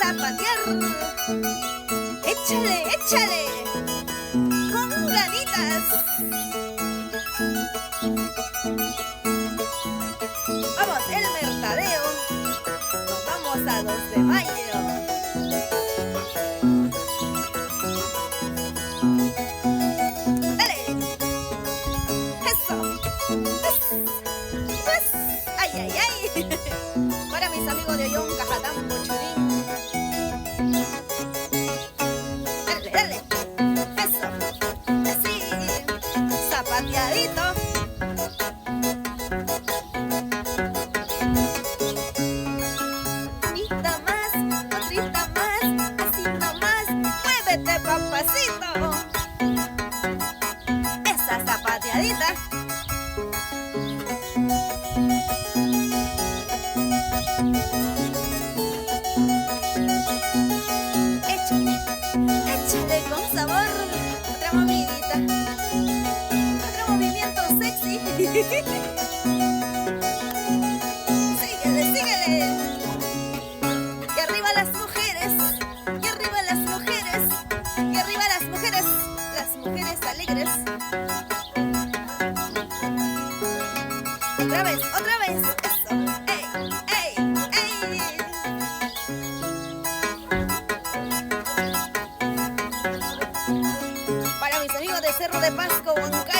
zapatear. Échale, échale, con ganitas. Vamos, el mercadeo. Nos vamos a 2 de mayo. Dale. Eso. Pues. Ay, ay, ay. Para mis amigos de Ollón, Cajatambo, Churín. Dale, dale. Eso. Así. Zapateadito. Otrita más, así nomás. Muévete, papacito. Esa zapateadita. Échale, échale con sabor. Otra movidita. Otro movimiento sexy. Síguele, síguele. Y arriba las mujeres. Y arriba las mujeres. Y arriba las mujeres. Las mujeres alegres. Otra vez, otra vez. Eso. ¡Ey, ey, ey! Para mis amigos de Cerro de Pasco, Huancayo.